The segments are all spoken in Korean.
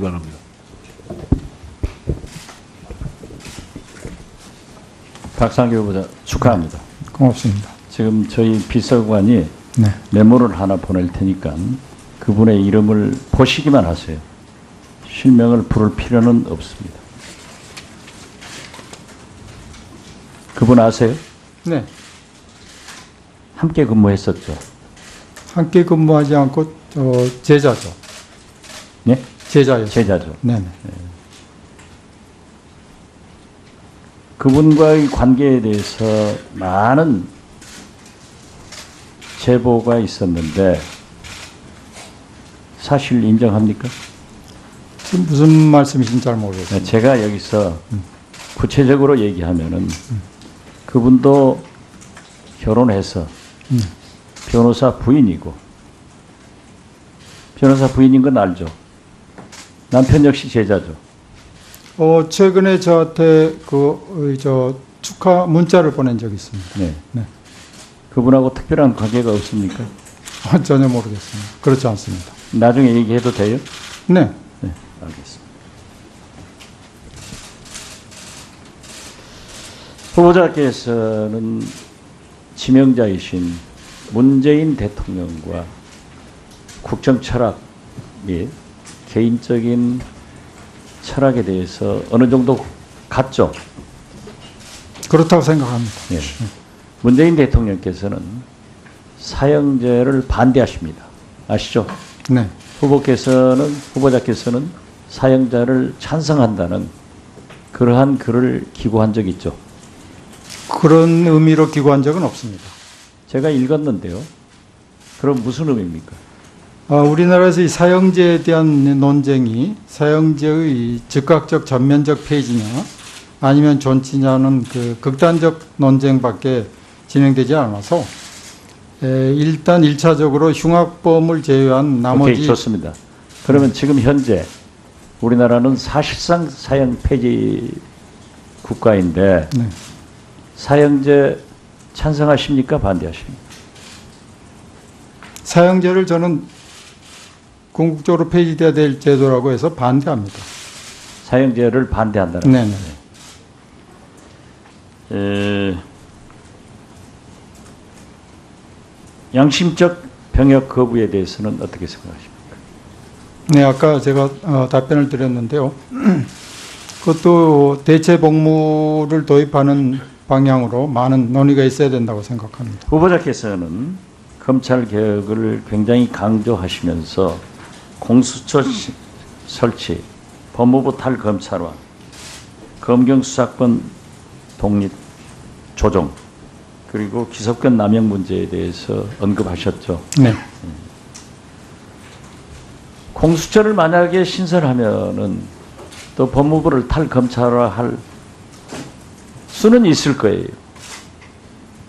바랍니다. 박상규 후보자 축하합니다. 고맙습니다. 지금 저희 비서관이 네. 메모를 하나 보낼 테니까 그분의 이름을 보시기만 하세요. 실명을 부를 필요는 없습니다. 그분 아세요? 네. 함께 근무했었죠. 함께 근무하지 않고 제자죠. 네? 제자였어요. 제자죠. 네네. 그분과의 관계에 대해서 많은 제보가 있었는데 사실 인정합니까? 지금 무슨 말씀이신지 잘 모르겠어요. 제가 여기서 구체적으로 얘기하면은 그분도 결혼해서 변호사 부인이고 변호사 부인인 건 알죠. 남편 역시 제자죠. 최근에 저한테 축하 문자를 보낸 적이 있습니다. 네. 네. 그분하고 특별한 관계가 없습니까? 전혀 모르겠습니다. 그렇지 않습니다. 나중에 얘기해도 돼요? 네. 네, 알겠습니다. 후보자께서는 지명자이신 문재인 대통령과 국정 철학 및 개인적인 철학에 대해서 어느 정도 같죠? 그렇다고 생각합니다. 예. 문재인 대통령께서는 사형제를 반대하십니다. 아시죠? 네. 후보자께서는 사형자를 찬성한다는 그러한 글을 기고한 적이 있죠. 그런 의미로 기고한 적은 없습니다. 제가 읽었는데요. 그럼 무슨 의미입니까? 우리나라에서 이 사형제에 대한 논쟁이 사형제의 즉각적 전면적 폐지냐 아니면 존치냐는 그 극단적 논쟁밖에 진행되지 않아서 일단 1차적으로 흉악범을 제외한 나머지. 오케이, 좋습니다. 그러면 지금 현재 우리나라는 사실상 사형 폐지 국가인데 네. 사형제 찬성하십니까? 반대하십니까? 사형제를 저는 궁극적으로 폐지돼야 될 제도라고 해서 반대합니다. 사형제를 반대한다는 네네. 양심적 병역 거부에 대해서는 어떻게 생각하십니까? 네, 아까 제가 답변을 드렸는데요. 그것도 대체 복무를 도입하는 방향으로 많은 논의가 있어야 된다고 생각합니다. 후보자께서는 검찰 개혁을 굉장히 강조하시면서 공수처 설치, 법무부 탈검찰화, 검경 수사권 독립 조정, 그리고 기소권 남용 문제에 대해서 언급하셨죠. 네. 공수처를 만약에 신설하면은 또 법무부를 탈검찰화할 수는 있을 거예요.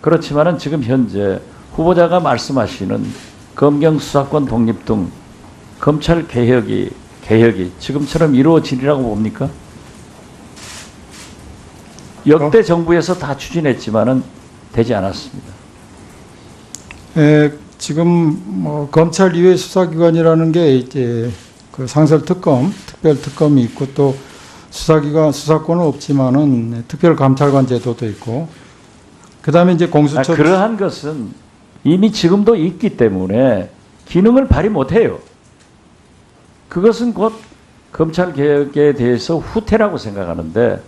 그렇지만은 지금 현재 후보자가 말씀하시는 검경 수사권 독립 등 검찰 개혁이 지금처럼 이루어지리라고 봅니까? 역대 정부에서 다 추진했지만은 되지 않았습니다. 지금 검찰 이외 수사기관이라는 게 이제 그 상설특검, 특별특검이 있고 또 수사권은 없지만은 특별감찰관 제도도 있고 그다음에 이제 공수처. 그러한 것은 이미 지금도 있기 때문에 기능을 발휘 못해요. 그것은 곧 검찰 개혁에 대해서 후퇴라고 생각하는데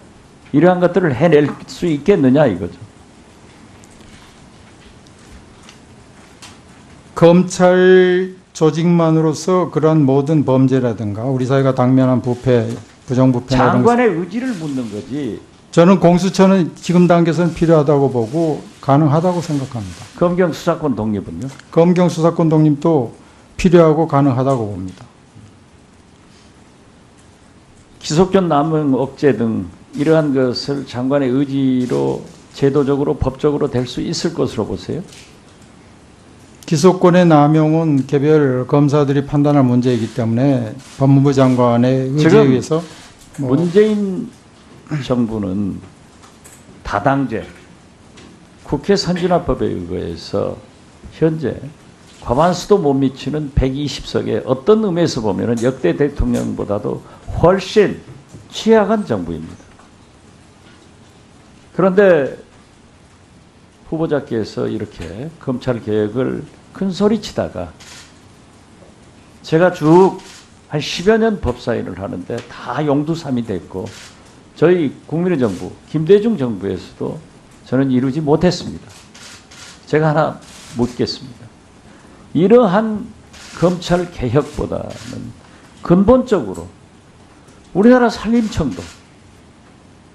이러한 것들을 해낼 수 있겠느냐 이거죠. 검찰 조직만으로서 그러한 모든 범죄라든가 우리 사회가 당면한 부패, 부정부패나 이런 장관의 의지를 묻는 거지. 저는 공수처는 지금 단계에서는 필요하다고 보고 가능하다고 생각합니다. 검경 수사권 독립은요? 검경 수사권 독립도 필요하고 가능하다고 봅니다. 기소권 남용 억제 등 이러한 것을 장관의 의지로 제도적으로 법적으로 될 수 있을 것으로 보세요? 기소권의 남용은 개별 검사들이 판단할 문제이기 때문에 법무부 장관의 의지에 의해서 문재인 정부는 다당제 국회 선진화법에 의거해서 현재 과반수도 못 미치는 120석에 어떤 의미에서 보면 역대 대통령보다도 훨씬 취약한 정부입니다. 그런데 후보자께서 이렇게 검찰개혁을 큰 소리치다가 제가 쭉 한 10여 년 법사위를 하는데 다 용두삼이 됐고 저희 국민의 정부, 김대중 정부에서도 저는 이루지 못했습니다. 제가 하나 묻겠습니다. 이러한 검찰 개혁보다는 근본적으로 우리나라 산림청도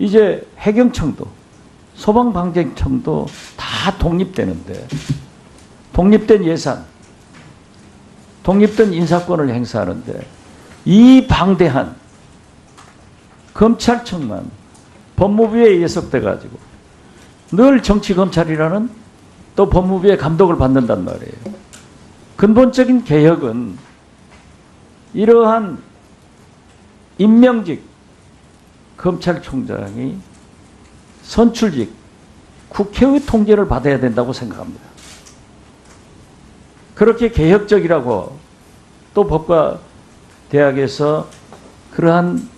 이제 해경청도 소방방재청도 다 독립되는데 독립된 예산, 독립된 인사권을 행사하는데 이 방대한 검찰청만 법무부에 예속돼 가지고 늘 정치검찰이라는 또 법무부의 감독을 받는단 말이에요. 근본적인 개혁은 이러한 임명직 검찰총장이 선출직 국회의 통제를 받아야 된다고 생각합니다. 그렇게 개혁적이라고 또 법과 대학에서 그러한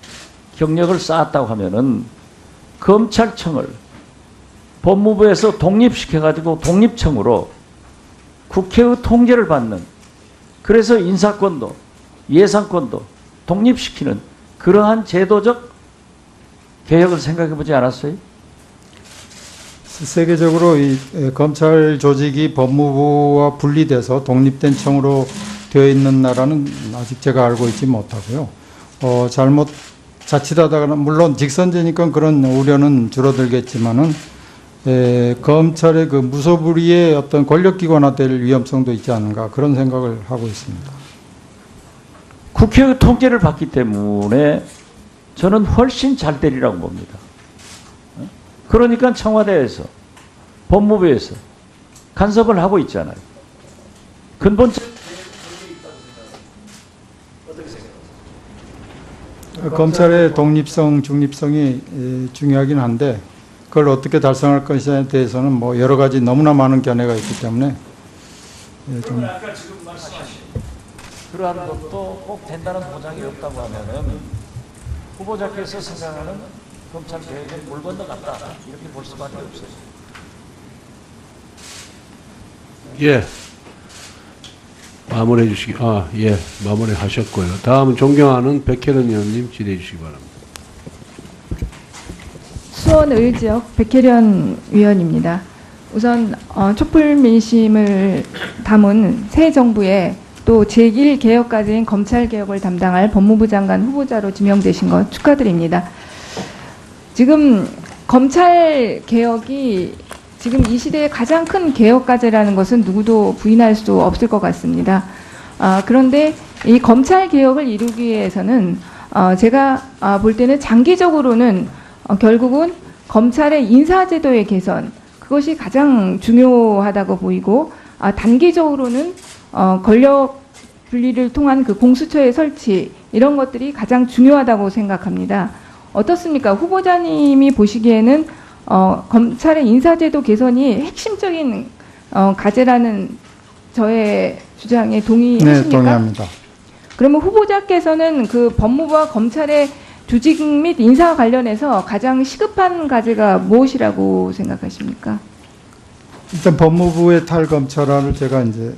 경력을 쌓았다고 하면은 검찰청을 법무부에서 독립시켜가지고 독립청으로 국회의 통제를 받는, 그래서 인사권도 예산권도 독립시키는 그러한 제도적 개혁을 생각해 보지 않았어요? 세계적으로 이 검찰 조직이 법무부와 분리돼서 독립된 청으로 되어 있는 나라는 아직 제가 알고 있지 못하고요. 잘못 자칫하다가는 물론 직선제니까 그런 우려는 줄어들겠지만은 검찰의 그 무소불위의 어떤 권력기관화될 위험성도 있지 않은가 그런 생각을 하고 있습니다. 국회의 통제를 받기 때문에 저는 훨씬 잘 되리라고 봅니다. 그러니까 청와대에서 법무부에서 간섭을 하고 있잖아요. 근본적 검찰의 독립성, 중립성이 중요하긴 한데 그걸 어떻게 달성할 것에 대해서는 뭐 여러 가지 너무나 많은 견해가 있기 때문에 좀 아까 지금 말씀하신 그러한 것도 꼭 된다는 보장이 없다고 하면은 후보자께서 생각하는 검찰 개혁은 물 건너갔다 이렇게 볼 수밖에 없어요. 예. 마무리해 주시기, 예. 마무리 하셨고요. 다음은 존경하는 백혜련 의원님 질의해 주시기 바랍니다. 수원 을지역 백혜련 의원입니다. 우선 촛불 민심을 담은 새 정부의 또 제1개혁까지인 검찰개혁을 담당할 법무부 장관 후보자로 지명되신 것 축하드립니다. 지금 검찰개혁이 지금 이 시대의 가장 큰 개혁과제라는 것은 누구도 부인할 수 없을 것 같습니다. 그런데 이 검찰개혁을 이루기 위해서는 제가 볼 때는 장기적으로는 결국은 검찰의 인사제도의 개선, 그것이 가장 중요하다고 보이고, 단기적으로는 권력 분리를 통한 그 공수처의 설치, 이런 것들이 가장 중요하다고 생각합니다. 어떻습니까? 후보자님이 보시기에는 검찰의 인사제도 개선이 핵심적인 과제라는 저의 주장에 동의하십니까? 네, 동의합니다. 그러면 후보자께서는 그 법무부와 검찰의 조직 및 인사 관련해서 가장 시급한 과제가 무엇이라고 생각하십니까? 일단 법무부의 탈검찰화를 제가 이제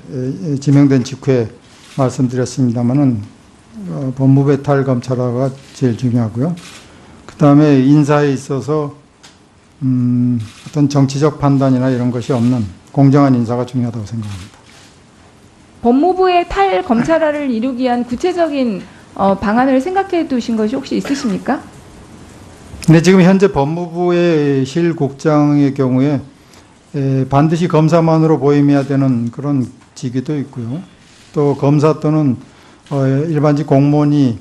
지명된 직후에 말씀드렸습니다만은 법무부의 탈검찰화가 제일 중요하고요. 그 다음에 인사에 있어서 어떤 정치적 판단이나 이런 것이 없는 공정한 인사가 중요하다고 생각합니다. 법무부의 탈검찰화를 이루기 위한 구체적인 방안을 생각해 두신 것이 혹시 있으십니까? 네, 지금 현재 법무부의 실국장의 경우에 반드시 검사만으로 보임해야 되는 그런 직위도 있고요. 또 검사 또는 일반직 공무원이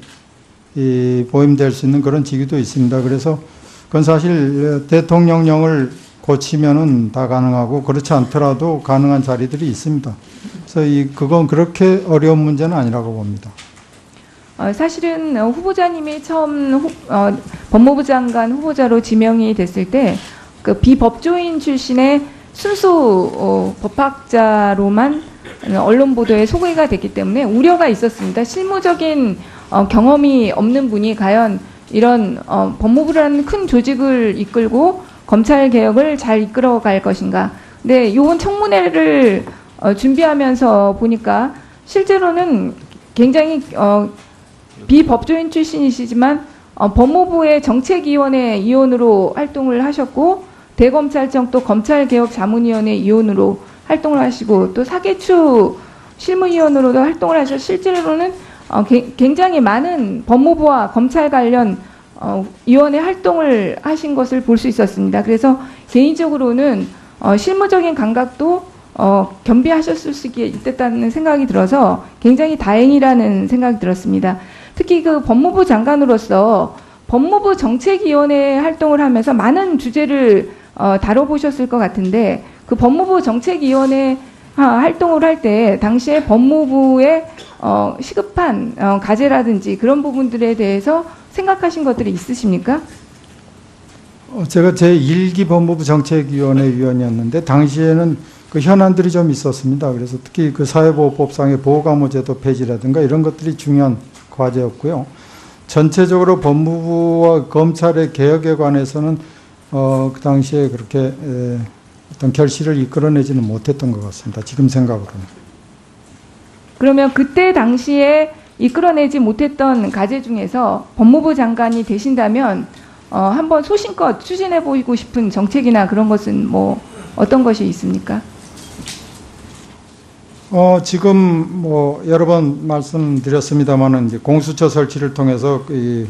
보임될 수 있는 그런 직위도 있습니다. 그래서 그건 사실 대통령령을 고치면은 다 가능하고 그렇지 않더라도 가능한 자리들이 있습니다. 그래서 그건 그렇게 어려운 문제는 아니라고 봅니다. 사실은 후보자님이 처음 법무부 장관 후보자로 지명이 됐을 때 그 비법조인 출신의 순수 법학자로만 언론 보도에 소개가 됐기 때문에 우려가 있었습니다. 실무적인 경험이 없는 분이 과연 이런 법무부라는 큰 조직을 이끌고 검찰 개혁을 잘 이끌어갈 것인가. 근데 요번 청문회를 준비하면서 보니까 실제로는 굉장히 비법조인 출신이시지만 법무부의 정책위원회 위원으로 활동을 하셨고 대검찰청 또 검찰개혁자문위원회 위원으로 활동을 하시고 또 사개추 실무위원으로도 활동을 하셔서 실제로는 굉장히 많은 법무부와 검찰 관련 위원회 활동을 하신 것을 볼 수 있었습니다. 그래서 개인적으로는 실무적인 감각도 겸비하셨을 수 있겠다는 생각이 들어서 굉장히 다행이라는 생각이 들었습니다. 특히 그 법무부 장관으로서 법무부 정책위원회 활동을 하면서 많은 주제를 다뤄보셨을 것 같은데 그 법무부 정책위원회 활동을 할 때 당시에 법무부의 시급한 과제라든지 그런 부분들에 대해서 생각하신 것들이 있으십니까? 제가 제1기 법무부 정책위원회 위원이었는데 당시에는 그 현안들이 좀 있었습니다. 그래서 특히 그 사회보호법상의 보호감호제도 폐지라든가 이런 것들이 중요한 과제였고요. 전체적으로 법무부와 검찰의 개혁에 관해서는 그 당시에 그렇게 어떤 결실을 이끌어내지는 못했던 것 같습니다. 지금 생각으로는. 그러면 그때 당시에 이끌어내지 못했던 과제 중에서 법무부 장관이 되신다면 한번 소신껏 추진해 보이고 싶은 정책이나 그런 것은 뭐 어떤 것이 있습니까? 지금 뭐 여러 번 말씀드렸습니다만은 이제 공수처 설치를 통해서 이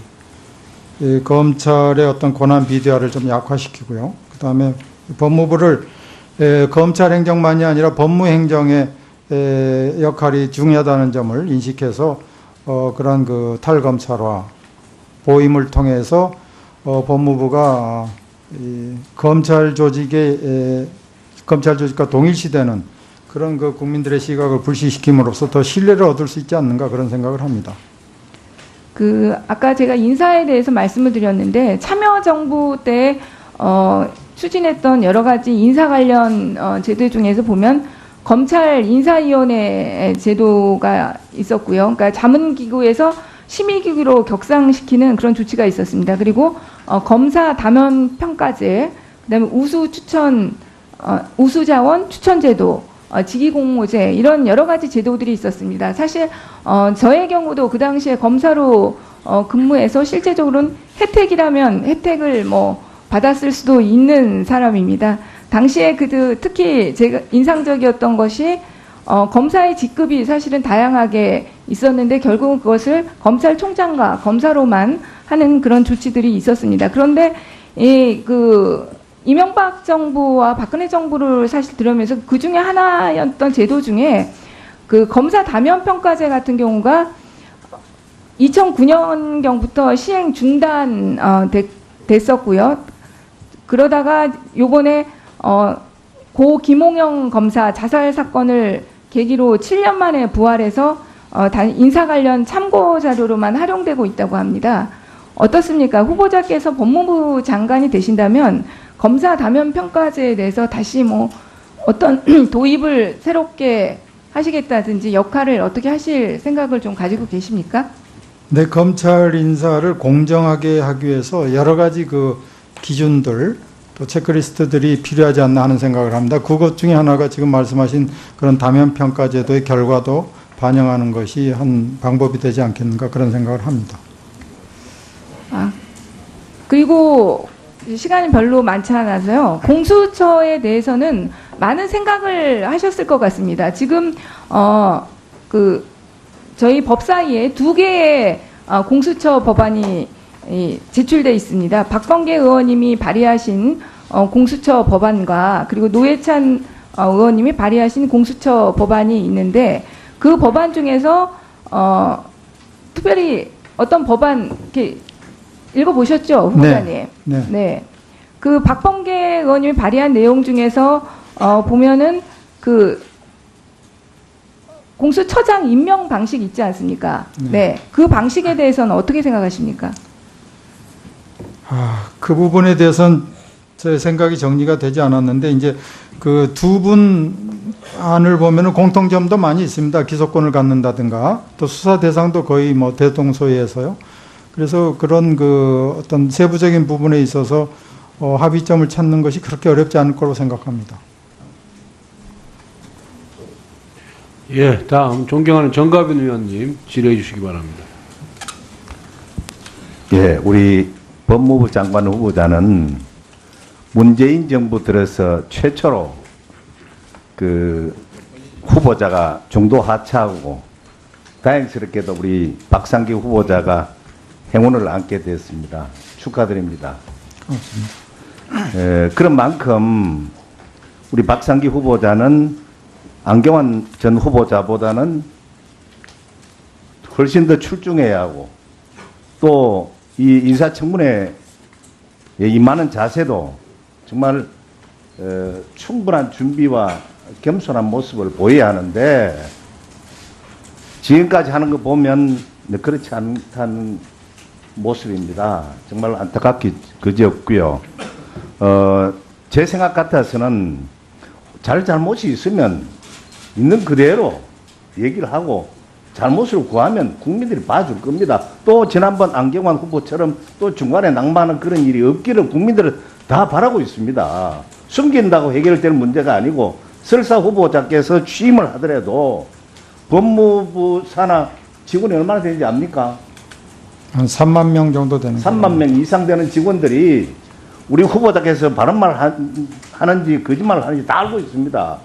검찰의 어떤 권한 비대화를 좀 약화시키고요. 그 다음에 법무부를 검찰 행정만이 아니라 법무 행정의 역할이 중요하다는 점을 인식해서 그런 그 탈검찰화 보임을 통해서 법무부가 이 검찰 조직과 동일시되는 그런 그 국민들의 시각을 불씨시킴으로써 더 신뢰를 얻을 수 있지 않는가 그런 생각을 합니다. 아까 제가 인사에 대해서 말씀을 드렸는데 참여정부 때 추진했던 여러 가지 인사 관련 제도 중에서 보면 검찰 인사위원회 제도가 있었고요. 그러니까 자문기구에서 심의기구로 격상시키는 그런 조치가 있었습니다. 그리고 검사 담연 평가제, 그다음에 우수자원 추천제도, 직위공모제 이런 여러 가지 제도들이 있었습니다. 사실 저의 경우도 그 당시에 검사로 근무해서 실제적으로는 혜택이라면 혜택을 뭐 받았을 수도 있는 사람입니다. 당시에 특히 제가 인상적이었던 것이 검사의 직급이 사실은 다양하게 있었는데 결국은 그것을 검찰총장과 검사로만 하는 그런 조치들이 있었습니다. 그런데 이명박 정부와 박근혜 정부를 사실 들으면서 그 중에 하나였던 제도 중에 그 검사 담연 평가제 같은 경우가 2009년경부터 시행 중단 됐었고요. 그러다가 요번에 고 김홍영 검사 자살 사건을 계기로 7년 만에 부활해서 인사 관련 참고 자료로만 활용되고 있다고 합니다. 어떻습니까? 후보자께서 법무부 장관이 되신다면 검사 담연 평가제에 대해서 다시 뭐 어떤 도입을 새롭게 하시겠다든지 역할을 어떻게 하실 생각을 좀 가지고 계십니까? 네, 검찰 인사를 공정하게 하기 위해서 여러 가지 그 기준들 또 체크리스트들이 필요하지 않나 하는 생각을 합니다. 그것 중에 하나가 지금 말씀하신 그런 담연 평가 제도의 결과도 반영하는 것이 한 방법이 되지 않겠는가 그런 생각을 합니다. 그리고 시간이 별로 많지 않아서요. 공수처에 대해서는 많은 생각을 하셨을 것 같습니다. 지금 저희 법사위에 2개의 공수처 법안이 제출돼 있습니다. 박범계 의원님이 발의하신 공수처 법안과 그리고 노회찬 의원님이 발의하신 공수처 법안이 있는데 그 법안 중에서 특별히 어떤 법안 이렇게 읽어보셨죠, 후보자님? 네. 네. 그 박범계 의원님이 발의한 내용 중에서 보면은 그 공수처장 임명 방식 있지 않습니까? 네. 그 방식에 대해서는 어떻게 생각하십니까? 그 부분에 대해서는 제 생각이 정리가 되지 않았는데 이제 그 두 분 안을 보면은 공통점도 많이 있습니다. 기소권을 갖는다든가 또 수사 대상도 거의 뭐 대동소이해서요. 그래서 그런 그 어떤 세부적인 부분에 있어서 합의점을 찾는 것이 그렇게 어렵지 않을 거로 생각합니다. 예, 다음 존경하는 정가빈 의원님 질의해 주시기 바랍니다. 예, 우리 법무부 장관 후보자는 문재인 정부 들어서 최초로 그 후보자가 중도 하차하고 다행스럽게도 우리 박상기 후보자가 행운을 안게 됐습니다. 축하드립니다. 그런 만큼 우리 박상기 후보자는 안경환 전 후보자보다는 훨씬 더 출중해야 하고 또 이 인사청문회에 임하는 자세도 정말 충분한 준비와 겸손한 모습을 보여야 하는데 지금까지 하는 거 보면 그렇지 않다는 모습입니다. 정말 안타깝기 그지없고요. 제 생각 같아서는 잘못이 있으면 있는 그대로 얘기를 하고 잘못을 구하면 국민들이 봐줄 겁니다. 또 지난번 안경환 후보처럼 또 중간에 낭만한 그런 일이 없기를 국민들은 다 바라고 있습니다. 숨긴다고 해결될 문제가 아니고 설사 후보자께서 취임을 하더라도 법무부 산하 직원이 얼마나 되는지 압니까? 한 3만 명 정도 되는 3만 명 이상 되는 직원들이 우리 후보자께서 바른 말 하는지 거짓말을 하는지 다 알고 있습니다.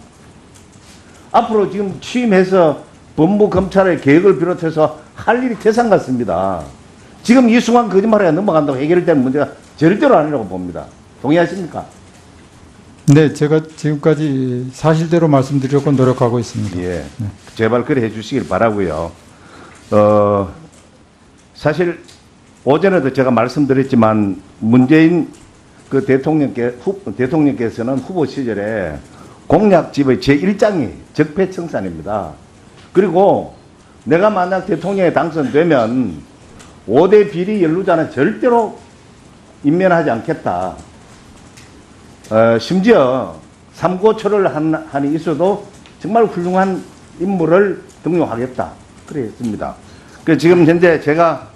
앞으로 지금 취임해서 법무 검찰의 개혁을 비롯해서 할 일이 태산 같습니다. 지금 이 순간 거짓말에 넘어간다고 해결될 문제가 절대로 아니라고 봅니다. 동의하십니까? 네, 제가 지금까지 사실대로 말씀드리려고 노력하고 있습니다. 예, 제발 그래 해주시길 바라고요. 사실 오전에도 제가 말씀드렸지만 문재인 그 대통령께서는 후보 시절에 공약집의 제1장이 적폐청산입니다. 그리고 내가 만약 대통령에 당선되면 5대 비리 연루자는 절대로 임면하지 않겠다. 심지어 삼고초를 한이 있어도 정말 훌륭한 인물을 등용하겠다. 그래 했습니다. 그 지금 현재 제가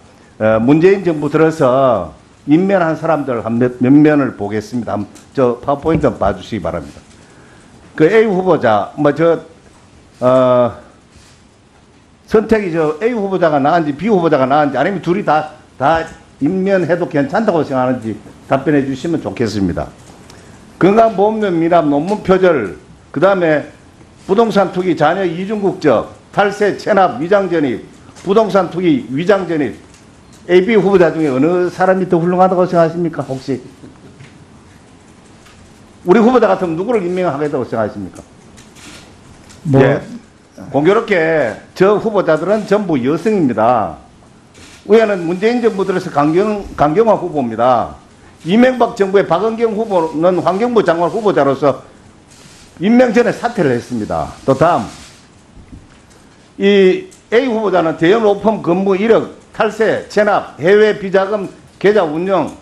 문재인 정부 들어서 임면한 사람들 몇 면을 보겠습니다. 저 파워포인트 한번 봐주시기 바랍니다. 그 A 후보자, 선택이 A 후보자가 나은지 B 후보자가 나은지 아니면 둘이 다 임면해도 괜찮다고 생각하는지 답변해 주시면 좋겠습니다. 건강보험료 미납 논문 표절, 그 다음에 부동산 투기 자녀 이중국적, 탈세 체납 위장전입, 부동산 투기 위장전입, AB 후보자 중에 어느 사람이 더 훌륭하다고 생각하십니까? 혹시? 우리 후보자 같으면 누구를 임명하겠다고 생각하십니까? 예. 공교롭게 저 후보자들은 전부 여성입니다. 위에는 문재인 정부 들어서 강경화 후보입니다. 이명박 정부의 박은경 후보는 환경부 장관 후보자로서 임명 전에 사퇴를 했습니다. 또 다음 이 A 후보자는 대형 로펌 근무 이력, 탈세, 체납, 해외 비자금 계좌 운영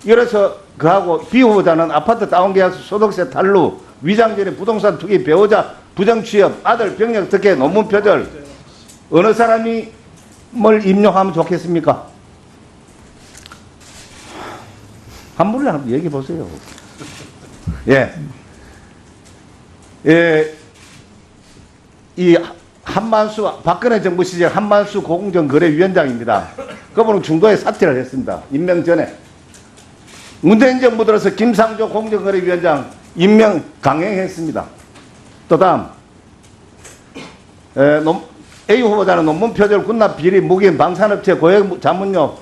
이래서 그하고 B 후보자는 아파트 다운계약서 소득세 탈루, 위장전입, 부동산 투기, 배우자 부정취업, 아들 병력 특혜, 논문 표절 어느 사람이 뭘 임명하면 좋겠습니까? 한 분을 한번 얘기해 보세요. 예. 이 한만수, 박근혜 정부 시절 한만수 공정거래위원장입니다. 그분은 중도에 사퇴를 했습니다. 임명 전에. 문재인 정부 들어서 김상조 공정거래위원장 임명 강행했습니다. 또 다음 A 후보자는 논문 표절, 군납 비리, 무기인, 방산업체, 고액 자문료,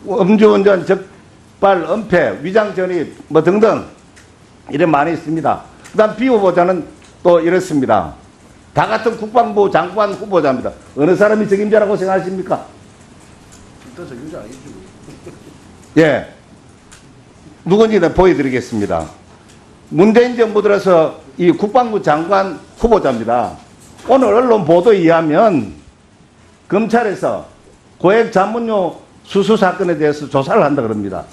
음주운전, 적발, 은폐, 위장전입 뭐 등등 이런 많이 있습니다. 그 다음 B 후보자는 또 이렇습니다. 다 같은 국방부 장관 후보자입니다. 어느 사람이 적임자라고 생각하십니까? 일단 적임자 아니죠. 예. 누군지 보여드리겠습니다. 문재인 정부 들어서 이 국방부 장관 후보자입니다. 오늘 언론 보도에 의하면 검찰에서 고액 자문료 수수 사건에 대해서 조사를 한다 그럽니다.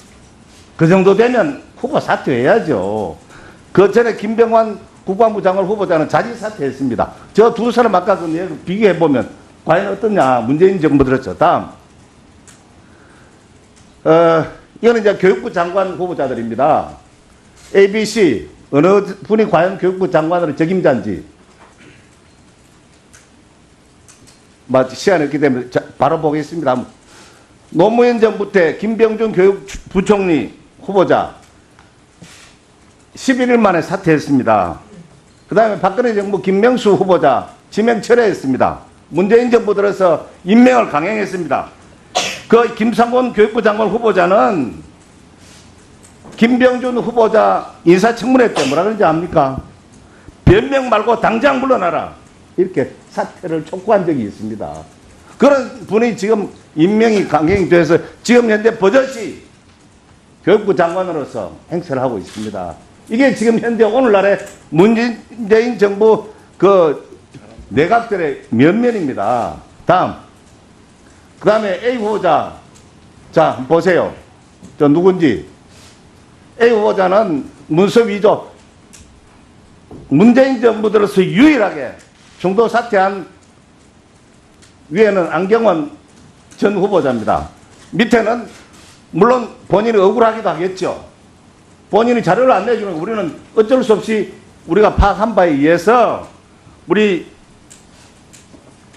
그 정도 되면 후보 사퇴해야죠. 그 전에 김병완 국방부 장관 후보자는 자진 사퇴했습니다. 저 두 사람 아까 그 내용 비교해보면 과연 어떠냐. 문재인 정부 들었죠. 다음. 이거는 이제 교육부 장관 후보자들입니다. ABC. 어느 분이 과연 교육부 장관으로 적임자인지. 시간이 없기 때문에 바로 보겠습니다. 노무현 정부 때 김병준 교육부총리 후보자 11일 만에 사퇴했습니다. 그 다음에 박근혜 정부 김명수 후보자 지명 철회했습니다. 문재인 정부 들어서 임명을 강행했습니다. 그 김상곤 교육부 장관 후보자는 김병준 후보자 인사청문회 때 뭐라 그런지 압니까? 변명 말고 당장 물러나라. 이렇게 사퇴를 촉구한 적이 있습니다. 그런 분이 지금 임명이 강행돼서 지금 현재 버젓이 교육부 장관으로서 행세를 하고 있습니다. 이게 지금 현재 오늘날의 문재인 정부 그 내각들의 면면입니다. 다음. 그 다음에 A 후보자. 자, 보세요. 저 누군지. A 후보자는 문서 위조. 문재인 정부 들어서 유일하게 중도 사퇴한 위에는 안경원 전 후보자입니다. 밑에는 물론 본인이 억울하기도 하겠죠. 본인이 자료를 안 내주는 우리는 어쩔 수 없이 우리가 파악한 바에 의해서 우리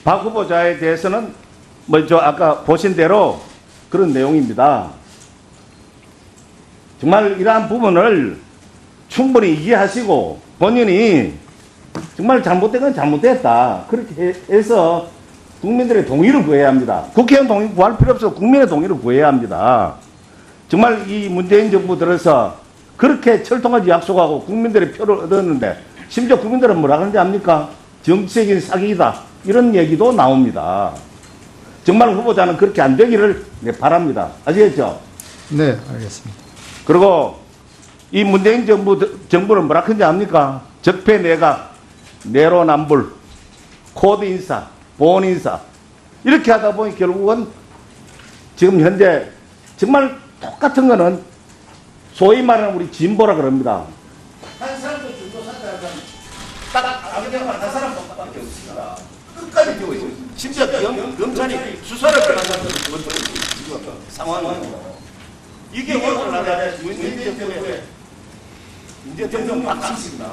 박 후보자에 대해서는 아까 보신 대로 그런 내용입니다. 정말 이러한 부분을 충분히 이해하시고 본인이 정말 잘못된 건 잘못됐다. 그렇게 해서 국민들의 동의를 구해야 합니다. 국회의원 동의 구할 필요 없어 국민의 동의를 구해야 합니다. 정말 이 문재인 정부 들어서 그렇게 철통하지 약속하고 국민들의 표를 얻었는데 심지어 국민들은 뭐라 그러는지 압니까? 정치적인 사기이다. 이런 얘기도 나옵니다. 정말 후보자는 그렇게 안 되기를 바랍니다. 아시겠죠? 네, 알겠습니다. 그리고 이 문재인 정부는 뭐라 그런지 압니까? 적폐 내각, 내로남불, 코드 인사, 보온 인사 이렇게 하다 보니 결국은 지금 현재 정말 똑같은 거는 소위 말하는 우리 진보라 그럽니다. 한 사람도 중도 사퇴하면 딱 아무데나 한 사람밖에 없습니다. 끝까지 뛰고 있습니다. 심지어 검찰이 수사를 들어간다는 상황이고 이게 오늘날의 문재인 정부의 이제 점점 바뀌습니다.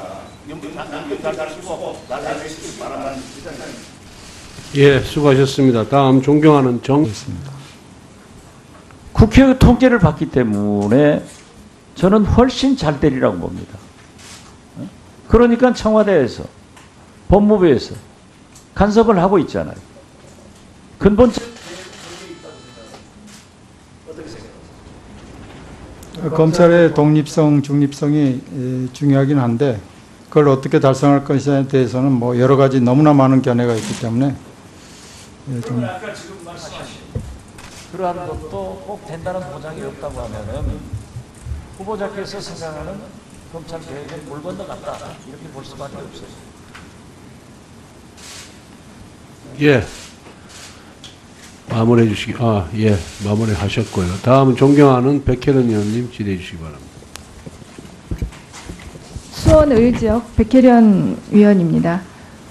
잘 가르치고 잘 가르치시기 바라는 시장입니다. 예, 수고하셨습니다. 다음 존경하는 국회의 통제를 받기 때문에 저는 훨씬 잘 되리라고 봅니다. 그러니까 청와대에서 법무부에서 간섭을 하고 있잖아요. 근본적 검찰의 독립성, 중립성이 중요하긴 한데 그걸 어떻게 달성할 것에 대해서는 뭐 여러 가지 너무나 많은 견해가 있기 때문에 좀 아까 지금 말씀하신 그러한 것도 꼭 된다는 보장이 없다고 하면은 후보자께서 생각하는 검찰 개혁은 물 건너갔다 이렇게 볼 수밖에 없어요. 예. 마무리해 주시기, 예, 마무리 하셨고요. 다음은 존경하는 백혜련 의원님 질의해 주시기 바랍니다. 수원 을지역 백혜련 의원입니다.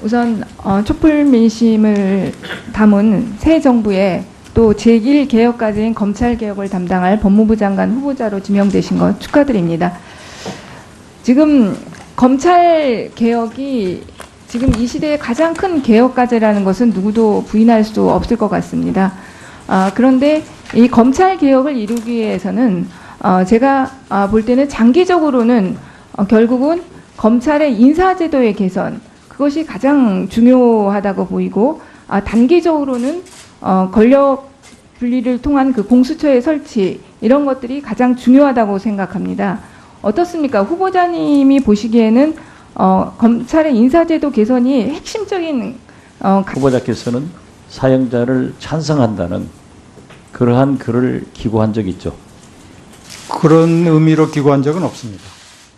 우선 촛불 민심을 담은 새 정부의 또 제1개혁까지인 검찰개혁을 담당할 법무부 장관 후보자로 지명되신 것 축하드립니다. 지금 검찰개혁이 지금 이 시대의 가장 큰 개혁과제라는 것은 누구도 부인할 수 없을 것 같습니다. 그런데 이 검찰개혁을 이루기 위해서는 제가 볼 때는 장기적으로는 결국은 검찰의 인사제도의 개선, 그것이 가장 중요하다고 보이고 단기적으로는 권력 분리를 통한 그 공수처의 설치 이런 것들이 가장 중요하다고 생각합니다. 어떻습니까? 후보자님이 보시기에는 검찰의 인사제도 개선이 핵심적인 후보자께서는 사형자를 찬성한다는 그러한 글을 기고한 적이 있죠. 그런 의미로 기고한 적은 없습니다.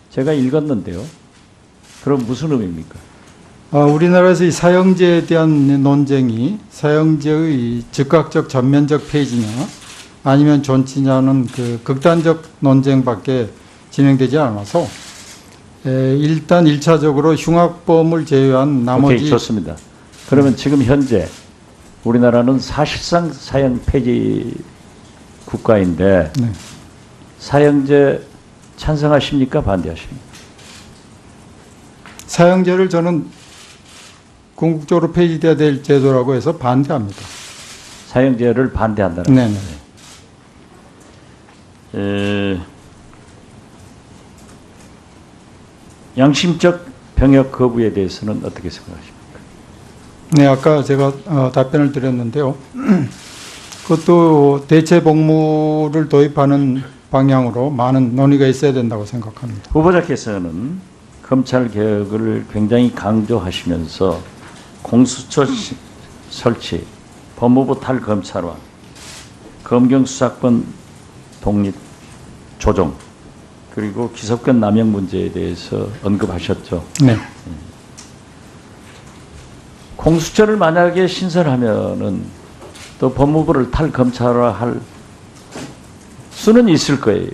제가 읽었는데요. 그럼 무슨 의미입니까? 우리나라에서 이 사형제에 대한 논쟁이 사형제의 즉각적 전면적 폐지냐 아니면 존치냐는 그 극단적 논쟁밖에 진행되지 않아서 일단 1차적으로 흉악범을 제외한 나머지 오케이, 좋습니다. 그러면 지금 현재 우리나라는 사실상 사형 폐지 국가인데 네. 사형제 찬성하십니까? 반대하십니까? 사형제를 저는 궁극적으로 폐지돼야 될 제도라고 해서 반대합니다. 사형제를 반대한다는 네네. 양심적 병역 거부에 대해서는 어떻게 생각하십니까? 네, 아까 제가 답변을 드렸는데요. 그것도 대체 복무를 도입하는 방향으로 많은 논의가 있어야 된다고 생각합니다. 후보자께서는 검찰 개혁을 굉장히 강조하시면서 공수처 설치, 법무부 탈검찰화, 검경 수사권 독립 조정, 그리고 기소권 남용 문제에 대해서 언급하셨죠. 네. 공수처를 만약에 신설하면은 또 법무부를 탈검찰화할 수는 있을 거예요.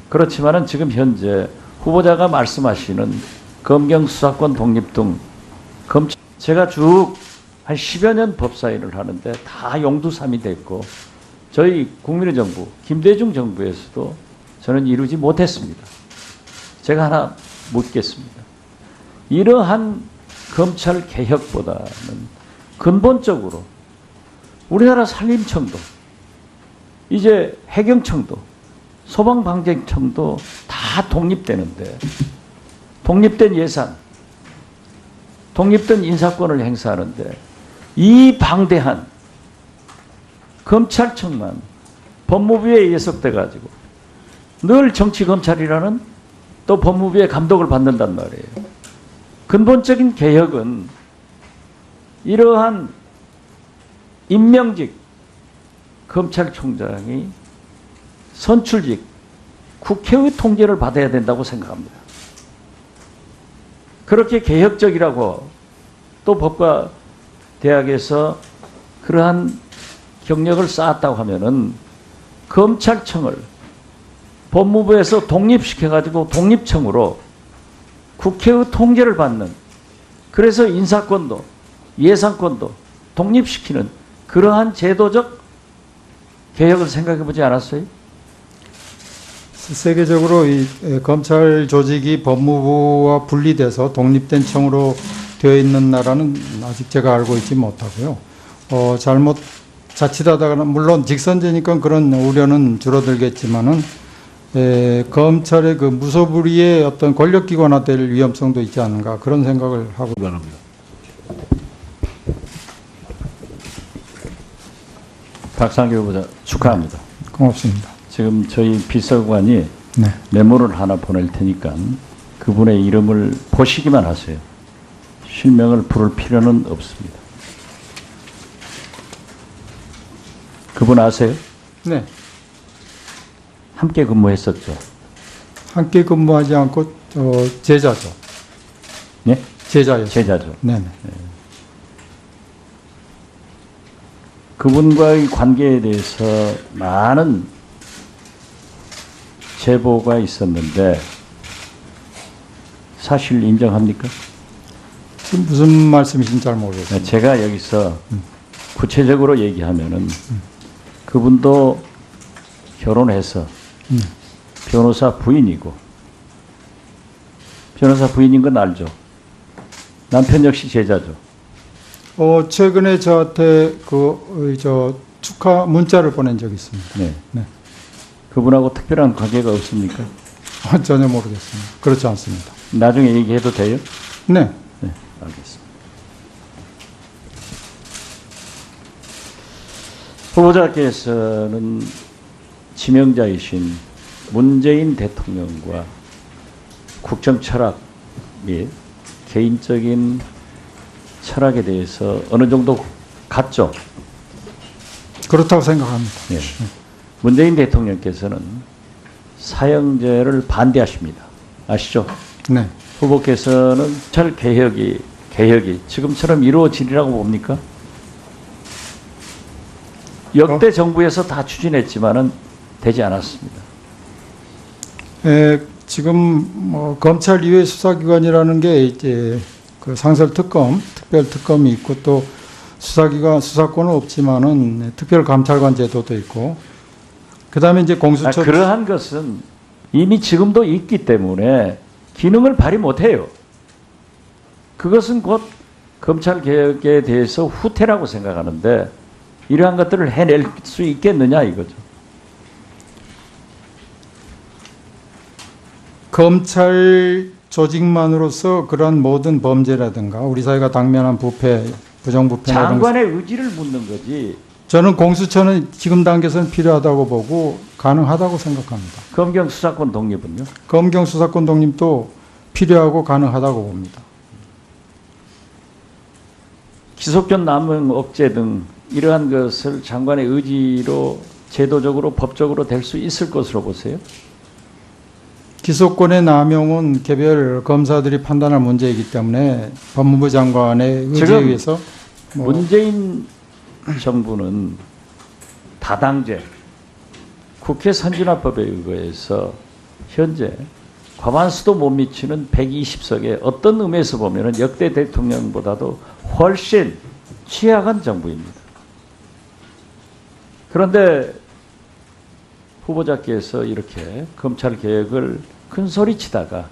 그렇지만은 지금 현재 후보자가 말씀하시는 검경 수사권 독립 등 제가 쭉 한 10여 년 법사위를 하는데 다 용두삼이 됐고 저희 국민의 정부, 김대중 정부에서도 저는 이루지 못했습니다. 제가 하나 묻겠습니다. 이러한 검찰 개혁보다는 근본적으로 우리나라 산림청도 이제 해경청도 소방방재청도 다 독립되는데 독립된 예산, 독립된 인사권을 행사하는데 이 방대한 검찰청만 법무부에 예속돼 가지고 늘 정치검찰이라는 또 법무부의 감독을 받는단 말이에요. 근본적인 개혁은 이러한 임명직 검찰총장이 선출직 국회의 통제를 받아야 된다고 생각합니다. 그렇게 개혁적이라고 또 법과 대학에서 그러한 경력을 쌓았다고 하면은 검찰청을 법무부에서 독립시켜가지고 독립청으로 국회의 통제를 받는, 그래서 인사권도 예산권도 독립시키는 그러한 제도적 개혁을 생각해 보지 않았어요? 세계적으로 이 검찰 조직이 법무부와 분리돼서 독립된 청으로 되어 있는 나라는 아직 제가 알고 있지 못하고요. 잘못 자칫하다가는 물론 직선제니까 그런 우려는 줄어들겠지만은 검찰의 그 무소불위의 어떤 권력기관화될 위험성도 있지 않은가 그런 생각을 하고 바랍니다. 박상규 후보자 축하합니다. 고맙습니다. 지금 저희 비서관이 네. 메모를 하나 보낼 테니까 그분의 이름을 보시기만 하세요. 실명을 부를 필요는 없습니다. 그분 아세요? 네. 함께 근무했었죠. 함께 근무하지 않고 제자죠. 네? 제자였어요. 제자죠. 네네. 그분과의 관계에 대해서 많은 제보가 있었는데 사실 인정합니까? 지금 무슨 말씀이신지 잘 모르겠습니다. 제가 여기서 구체적으로 얘기하면은 그분도 결혼해서 변호사 부인이고, 변호사 부인인 건 알죠? 남편 역시 제자죠. 최근에 저한테 축하 문자를 보낸 적이 있습니다. 네. 네. 그분하고 특별한 관계가 없습니까? 전혀 모르겠습니다. 그렇지 않습니다. 나중에 얘기해도 돼요? 네. 네, 알겠습니다. 후보자께서는 지명자이신 문재인 대통령과 국정 철학 및 개인적인 철학에 대해서 어느 정도 같죠? 그렇다고 생각합니다. 네. 문재인 대통령께서는 사형제를 반대하십니다. 아시죠? 네. 후보께서는 검찰 개혁이 지금처럼 이루어지리라고 봅니까? 역대 정부에서 다 추진했지만은 되지 않았습니다. 지금 뭐 검찰 이외 수사기관이라는 게 이제 그 상설특검, 특별특검이 있고 또 수사권은 없지만은 특별감찰관 제도도 있고 그다음에 이제 공수처 그러한 것은 이미 지금도 있기 때문에 기능을 발휘 못해요. 그것은 곧 검찰 개혁에 대해서 후퇴라고 생각하는데 이러한 것들을 해낼 수 있겠느냐 이거죠. 검찰 조직만으로서 그런 모든 범죄라든가 우리 사회가 당면한 부패, 부정부패라든가 장관의 의지를 묻는 거지. 저는 공수처는 지금 단계에서는 필요하다고 보고 가능하다고 생각합니다. 검경 수사권 독립은요? 검경 수사권 독립도 필요하고 가능하다고 봅니다. 기속전 남용 억제 등 이러한 것을 장관의 의지로 제도적으로 법적으로 될 수 있을 것으로 보세요? 기소권의 남용은 개별 검사들이 판단할 문제이기 때문에 법무부 장관의 의지에 지금 의해서 문재인 정부는 다당제 국회 선진화법에 의거해서 현재 과반수도 못 미치는 120석에 어떤 의미에서 보면 역대 대통령보다도 훨씬 취약한 정부입니다. 그런데 후보자께서 이렇게 검찰 개혁을 큰 소리 치다가